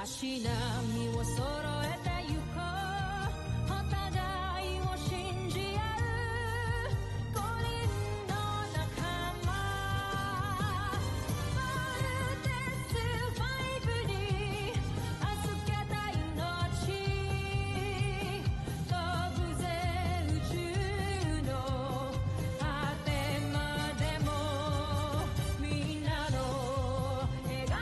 しなみを揃えてゆこうお互いを信じ合う五人の仲間まるでスファイブに預けた命飛ぶぜ宇宙の果てまでもみんなの笑顔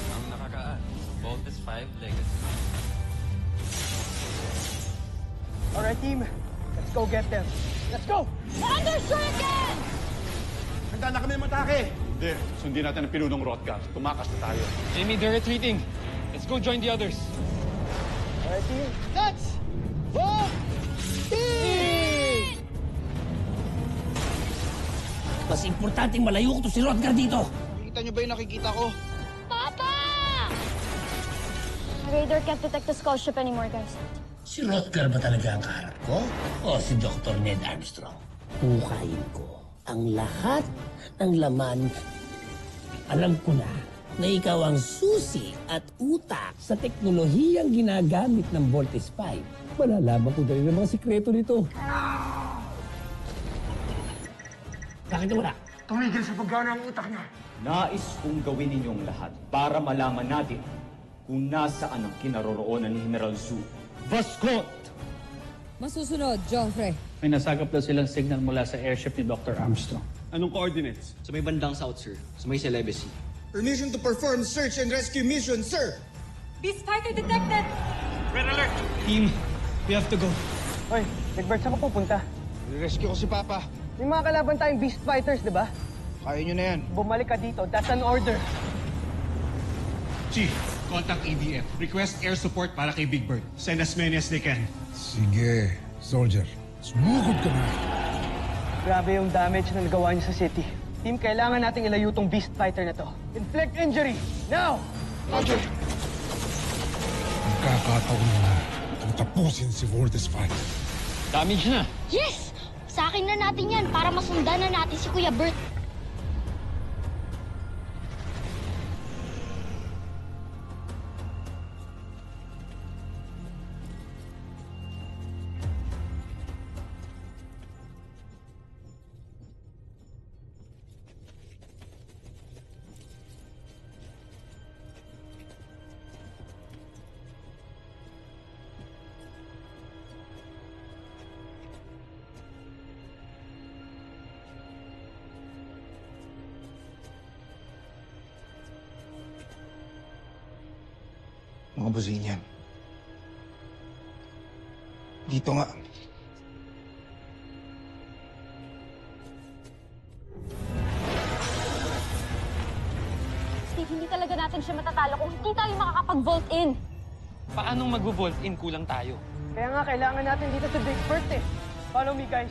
Ang nakakaan, Voltes 5 Legacy. Alright, team. Let's go get them. Let's go! Thunderstricken! Handa na kami matake! Hindi. Sundin natin ang pinunong Rothgar. Tumakas na tayo. Jamie, they're retreating. Let's go join the others. Alright, team. Let's go! Team! Mas importanteng malayo ko to si Rodgar dito. Nakita niyo ba yung nakikita ko? Papa! Radar can't detect the skull ship anymore, guys. Si Rodgar ba talaga ang kaharap ko? O si Dr. Ned Armstrong? Hukayin ko ang lahat ng laman. Alam ko na ikaw ang susi at utak sa teknolohiyang ginagamit ng Voltes 5. Malalaman ko dali ng mga sikreto nito. Bakit wala? Tumigil sa paggana ang utak niya. Nais kong gawin ninyong lahat para malaman natin kung nasaan ang kinaroroonan ni General Zhu. Vascot! Masusunod, Joffrey. May nasagap daw silang signal mula sa airship ni Dr. Armstrong. Anong coordinates? Sa may bandang south, sir. Sa may Celebesi. Permission to perform search and rescue mission, sir! Beast fighter detected! Team, we have to go. Hoy, Big Bird, saan ka pupunta? Rescue ko si Papa. May mga kalaban tayong beast fighters, di ba? Kaya niyo na yan. Bumalik ka dito. That's an order. Chief, contact ADF. Request air support para kay Big Bird. Send as many as they can. Sige, soldier. Sumugod ka na. Grabe yung damage na nagawa niyo sa city. Team, kailangan nating ilayo tong beast fighter na to. Inflict injury! Now! Roger. Magkakataon na ang tapusin si Voltes 5. Damage na. Yes! Sa akin na natin yan para masundan na natin si Kuya Bert. Mga buzin yan. Dito nga. Steve, hindi talaga natin siya matatalo kung hindi tayo makakapag-vault in. Paano mag-vault in? Kulang tayo. Kaya nga, kailangan natin dito sa Big Bird eh. Follow me, guys.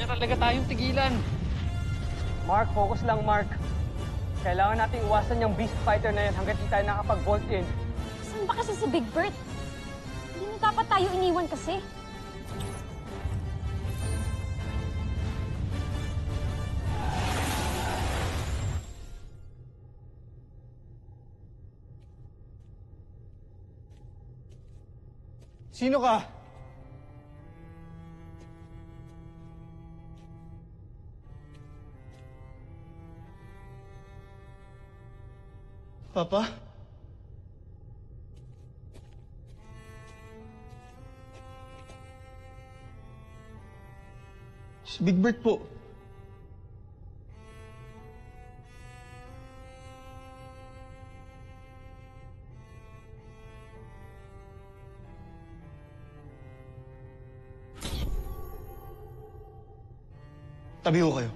na talaga tayong tigilan. Mark, focus lang, Mark. Kailangan nating iwasan yung beast fighter na yan hanggat di tayo nakapag-bolt in. Saan ba kasi si Big Bird? Hindi na dapat tayo iniwan kasi. Sino ka? Papa? Si Big Bird po. Tabi ko kayo.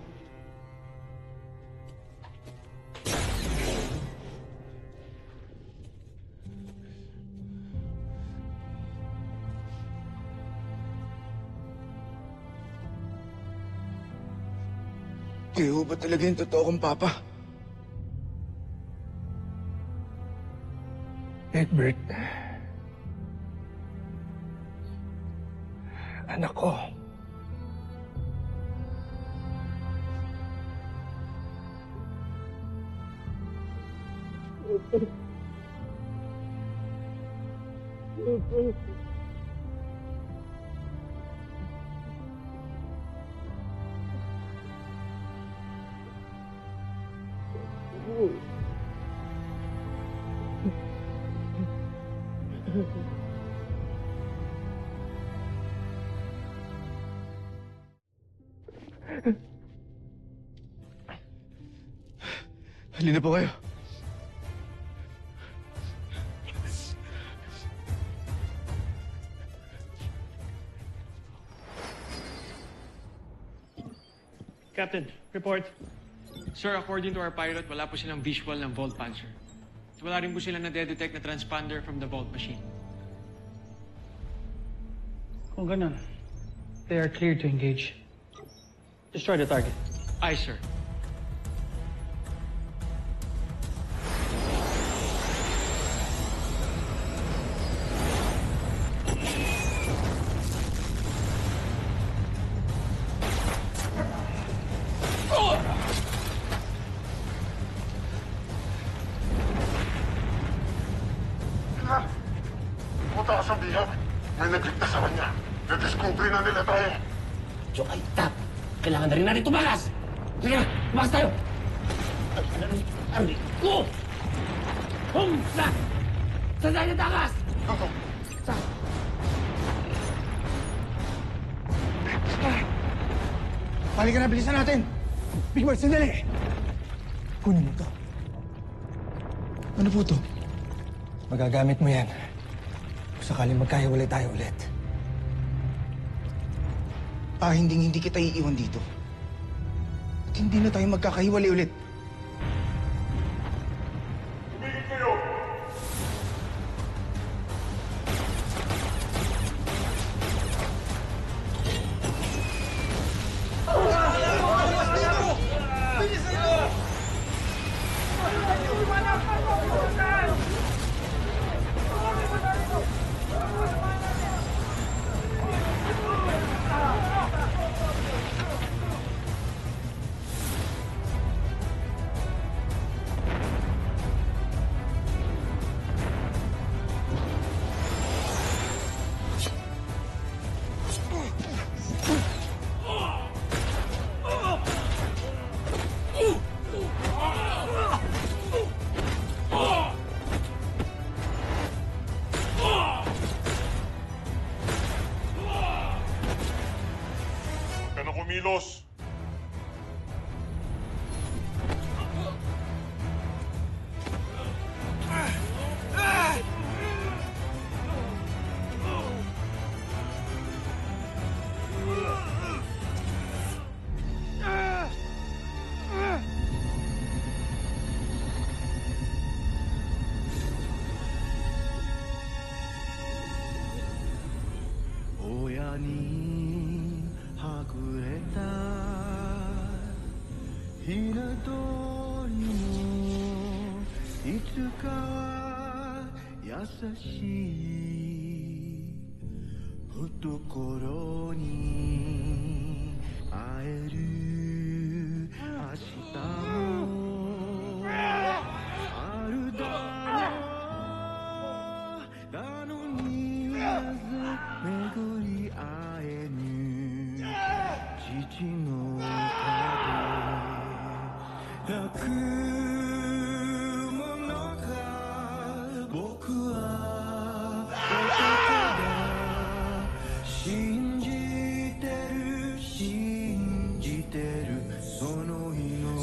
Kayo ba talaga yung totoo kong papa? Egbert. Anak ko. Halina po kayo. Captain, report. Sir, according to our pilot, wala po silang visual ng Volt Panzer. At wala rin po sila na-detect na transponder from the Volt machine. Kung ganun, they are clear to engage. Destroy the target. Aye, sir. Pumunta ka sa bihag. May nagligtas sa kanya. Na-discovery na nila tayo. Joke ay tap. Kailangan na rin natin tumakas. Sige na, tumakas tayo. Aray ko! Humsa! Saan tayo takas? Halika na, bilisan natin! Big Bird, sandali! Kunin mo to. Ano po to? Magagamit mo yan. Kung sakaling magkahiwalay tayo ulit. Hindi kita iiwan dito. At hindi na tayo magkakahiwalay ulit. Tumigil kayo! Kumilos.親にはぐれた彩りもいつかは優しい懐に会える明日もあるだろうなのになぜ巡り会えぬ父の影泣くものか僕は信じてる信じてるその日の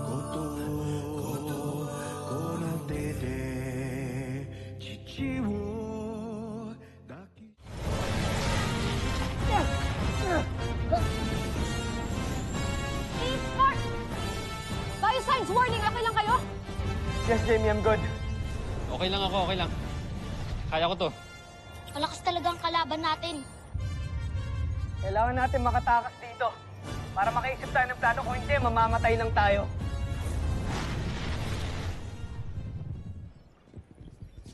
ことをこの手で父を抱きSport! Biosigns warning! Okay lang kayo? Yes, Jamie, I'm good. Okay lang ako, okay lang. Kaya ko to. Malakas talaga ang kalaban natin. Kailangan natin makatakas dito. Para makaisip tayo ng plano, kung hindi, mamamatay lang tayo.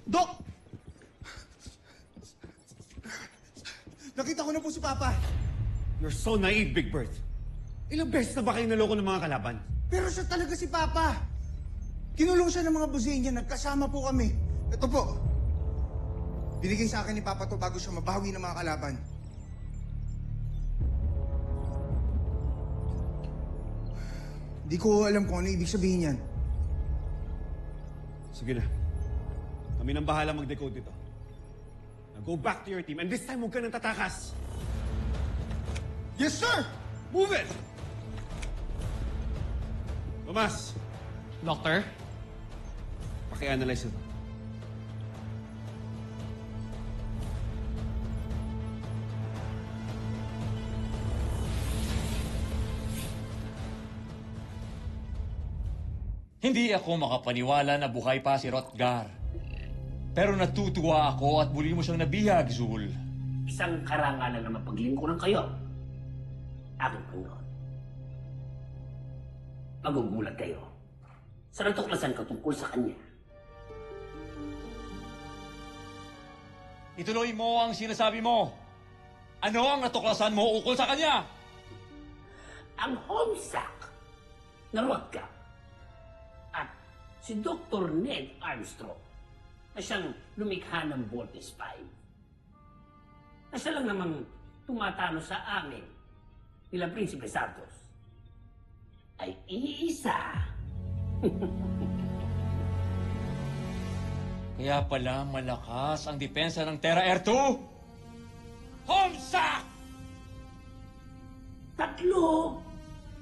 Dok! Nakita ko na po si Papa. You're so naive, Big Bird. Ilang beses na ba kayo naloko ng mga kalaban? Pero siya talaga si Papa. Kinulong siya ng mga busin niya. Nagkasama po kami. Ito po. Binigay sa akin ni Papa to bago siya mabawi ng mga kalaban. Hindi ko alam kung ano ibig sabihin yan. Sige na. Kami nang bahala mag-decode dito. Now go back to your team and this time huwag ka nang tatakas. Yes, sir! Move it! Tomas, Doctor? paki-analyze ito. Hindi ako makapaniwala na buhay pa si Rotgar. Pero natutuwa ako at muli mo siyang nabihag, Zul. Isang karangalan na mapaglingkuran kayo. Aking Panginoon. Magugulat kayo sa natuklasan ko tungkol sa kanya. Ituloy mo ang sinasabi mo. Ano ang natuklasan mo ukol sa kanya? Ang homesack na Rotgar at si Dr. Ned Armstrong na siyang lumikha ng Voltes 5 na siya lang namang tumatalo sa amin nila Prinsipe Santos ay iisa. Kaya pala malakas ang depensa ng Terra Air 2? Homesack! Tatlo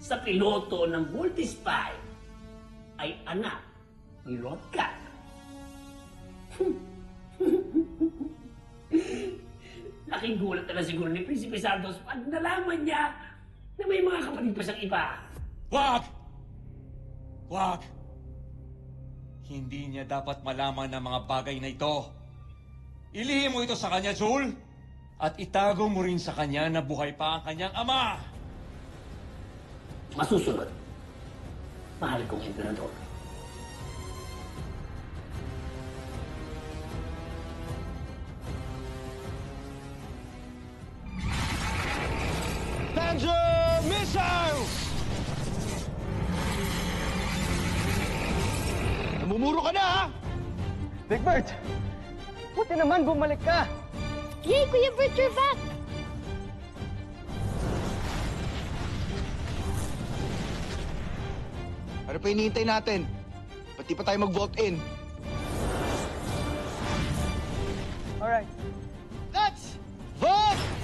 sa piloto ng Voltes 5 ay anak ni Rotgar. Laking gulat na lang siguro ni Prinsipe Santos pag nalaman niya na may mga kapatid pa siyang iba. Wag! Wag! Hindi niya dapat malaman ang mga bagay na ito. Ilihim mo ito sa kanya, Zul! At itago mo rin sa kanya na buhay pa ang kanyang ama! Masusunod, mahal kong emperador. Danger missiles! Namumuro ka na, ha? Big Bird! Buti naman bumalik ka! Yay, Kuya Bert, you're back! Ano pa hinihintay natin? Pati pa tayo mag-vault in. Alright. Let's vote!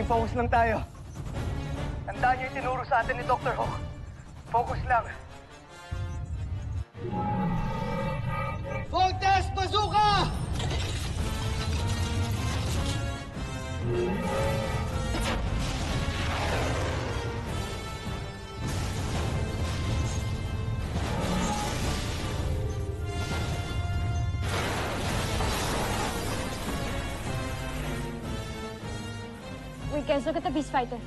Team, focus lang tayo. Tandaan niyo yung tinuro sa atin ni Dr. Hawk. Focus lang. Voltes Bazooka! Wait, guys, look at the Beast Fighter.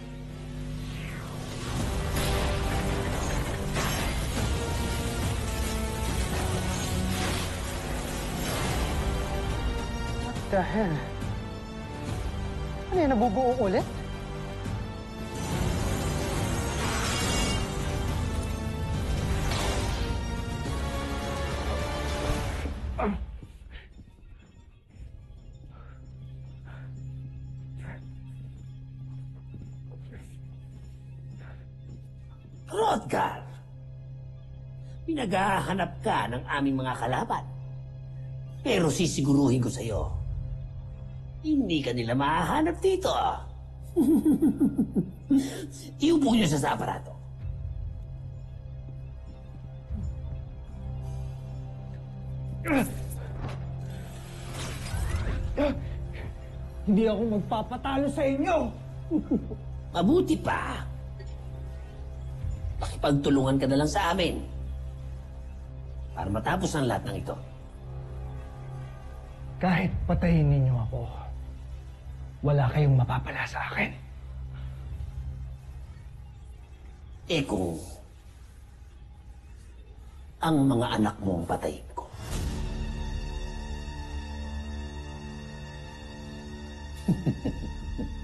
What the hell? Ano yan, nabubuo ulit? Rodgar, pinaghahanap ka ng aming mga kalaban. Pero sisiguruhin ko sa'yo, hindi ka nila mahahanap dito. Iupo niyo sa aparato. Hindi ako magpapatalo sa inyo! Mabuti pa. Pakipagtulungan ka na lang sa amin para matapos ang lahat ng ito. Kahit patayin ninyo ako, wala kayong mapapala sa akin. Eh kung ang mga anak mo ang patayin ko.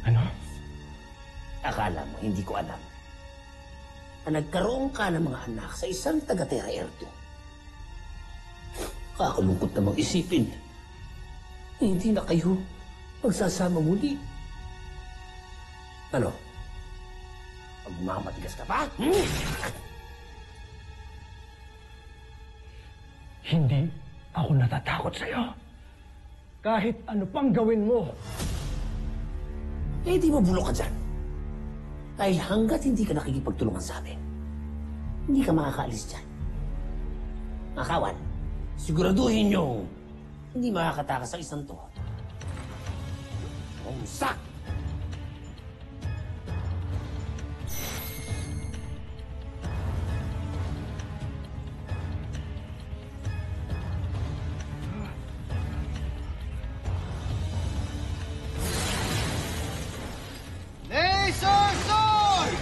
Ano? Akala mo, hindi ko alam na nagkaroon ka ng mga anak sa isang taga-Terra Erdo. Kakalungkot namang isipin na hindi na kayo magsasama muli. Ano? Magmamatigas ka pa? Hindi ako natatakot sa'yo. Kahit ano pang gawin mo. Eh, di mabulok ka dyan. Dahil hanggat hindi ka nakikipagtulungan sa amin, hindi ka makakaalis dyan. Mga kawan, siguraduhin nyo hindi makakatakas sa isang to. Umsak! Laser Sword!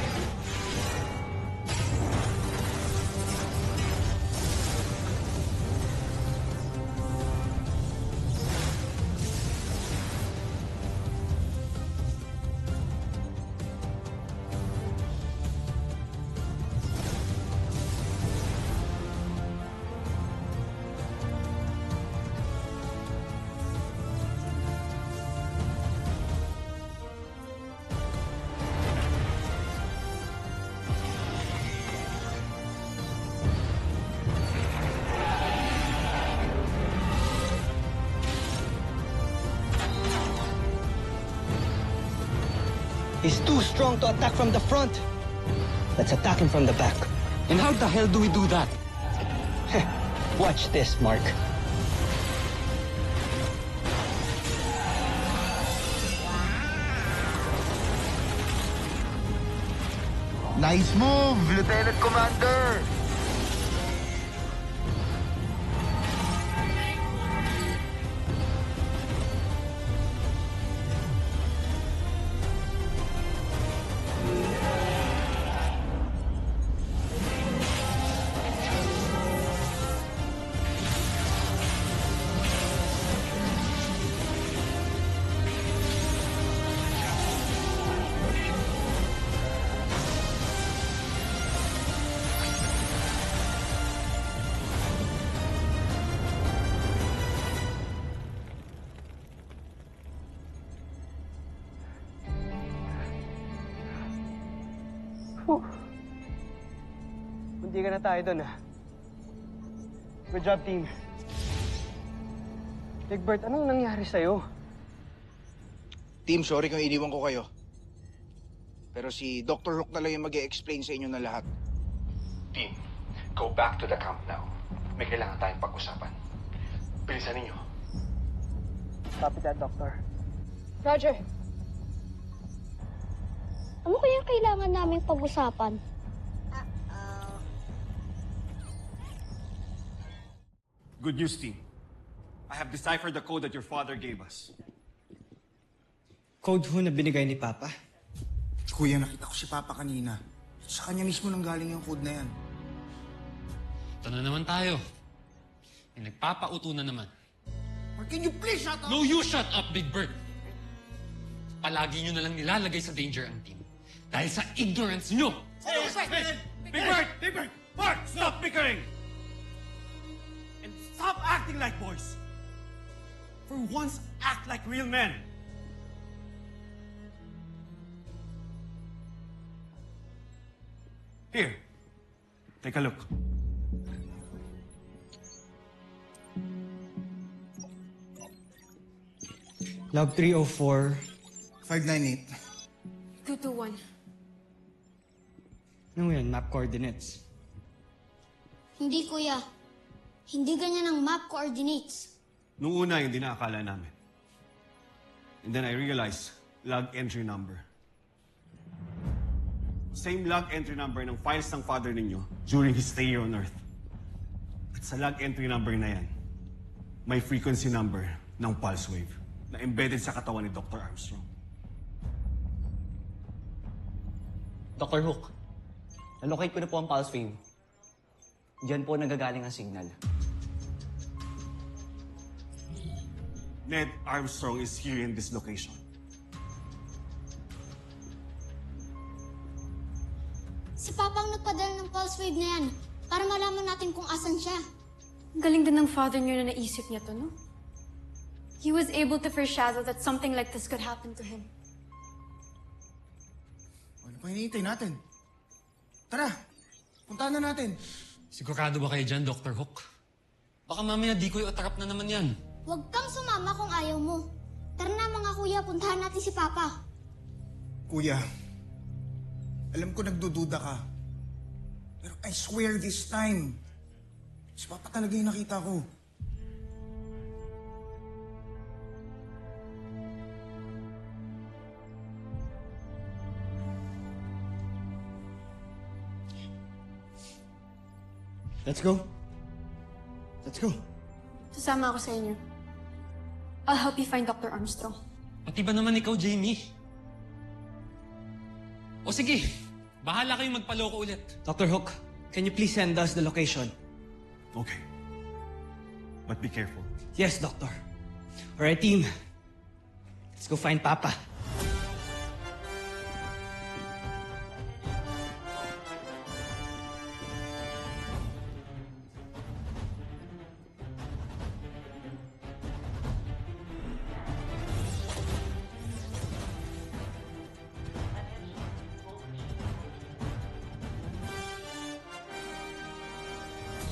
He's too strong to attack from the front. Let's attack him from the back. And how the hell do we do that? Watch this, Mark. Nice move, Lieutenant Commander! Hindi ka na tayo doon, ha? Good job, team. Big Bird, anong nangyari sa'yo? Team, sorry kung iniwan ko kayo. Pero si Dr. Hook na lang yung mag-e-explain sa inyo na lahat. Team, go back to the camp now. May kailangan tayong pag-usapan. Bilisan ninyo. Copy that, Doctor. Roger. Ano kaya kailangan naming pag-usapan? Good news, team. I have deciphered the code that your father gave us. Code ho na binigay ni Papa? Kuya, nakita ko si Papa kanina. Sa kanya mismo nang galing yung code na yan. Ito na naman tayo. Nagpapauto na naman. Or can you please shut up? No, you shut up, Big Bird! Palagi nyo na lang nilalagay sa danger ang team. Dahil sa ignorance nyo! Big Bird! Big Bird! Mark, stop bickering! And stop acting like boys! For once, act like real men! Here, take a look. Log 304. 598. 221. Ano yan? Map coordinates. Hindi, kuya. Hindi ganyan ang map coordinates. Noong una, hindi na akala namin. And then I realized, log entry number. Same log entry number ng files ng father ninyo during his stay here on Earth. At sa log entry number na yan, may frequency number ng pulse wave na embedded sa katawan ni Dr. Armstrong. Dr. Hook, nalocate ko na po ang pulse wave. Diyan po nagagaling ang signal. Ned Armstrong is here in this location. Si Papa ang nagpadala ng pulse wave na yan para malaman natin kung asan siya. Galing din ng father niyo na naisip niya to, no? He was able to foreshadow that something like this could happen to him. Ano pa hinihintay natin? Tara, puntahan na natin. Sigurado ba kayo dyan, Dr. Hook? Baka mamaya di ko atrap na naman yan. Huwag kang sumama kung ayaw mo. Tara na mga kuya, puntahan natin si Papa. Kuya, alam ko nagdududa ka. Pero I swear this time, si Papa talaga yung nakita ko. Let's go. Let's go. Sasama ako sa inyo. I'll help you find Dr. Armstrong. Pati ba naman ikaw, Jamie? O sige, bahala kayong magpaloko ulit. Dr. Hook, can you please send us the location? Okay. But be careful. Yes, Doctor. All right, team. Let's go find Papa.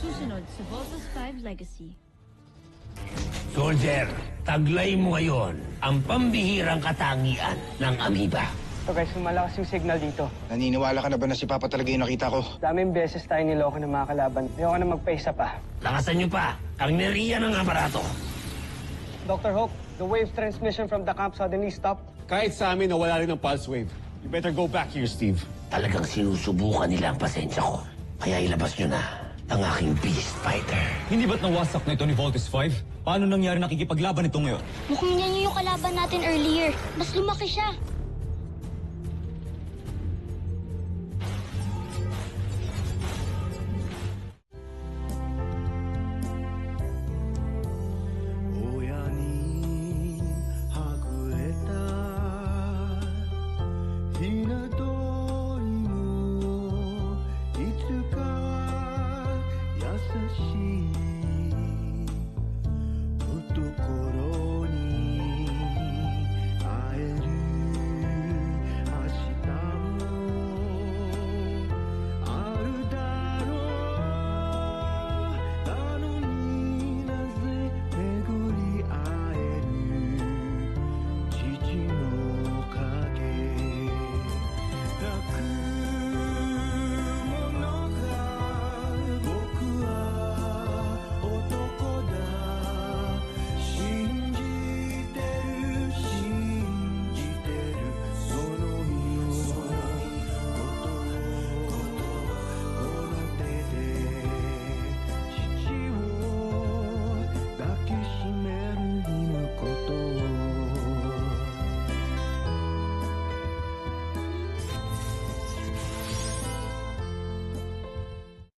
Susunod sa Voltus 5 Legacy. Soldier, taglay mo ngayon ang pambihirang katangian ng amoeba. So guys, lumalakas yung signal dito. Naniniwala ka na ba na si Papa talaga yung nakita ko? Daming beses tayo niloko ng mga kalaban. Ayoko na magpaisa pa. Lakasan niyo pa ang neriya ng aparato. Dr. Hook, the wave transmission from the camp suddenly stopped. Kahit sa amin, nawala rin ang pulse wave. You better go back here, Steve. Talagang sinusubukan nila ang pasensya ko. Kaya ilabas niyo na ang aking beast fighter. Hindi ba't nawasak na ito ni Voltus 5? Paano nangyari nakikipaglaban ito ngayon? Mukhang yan yung kalaban natin earlier. Mas lumaki siya.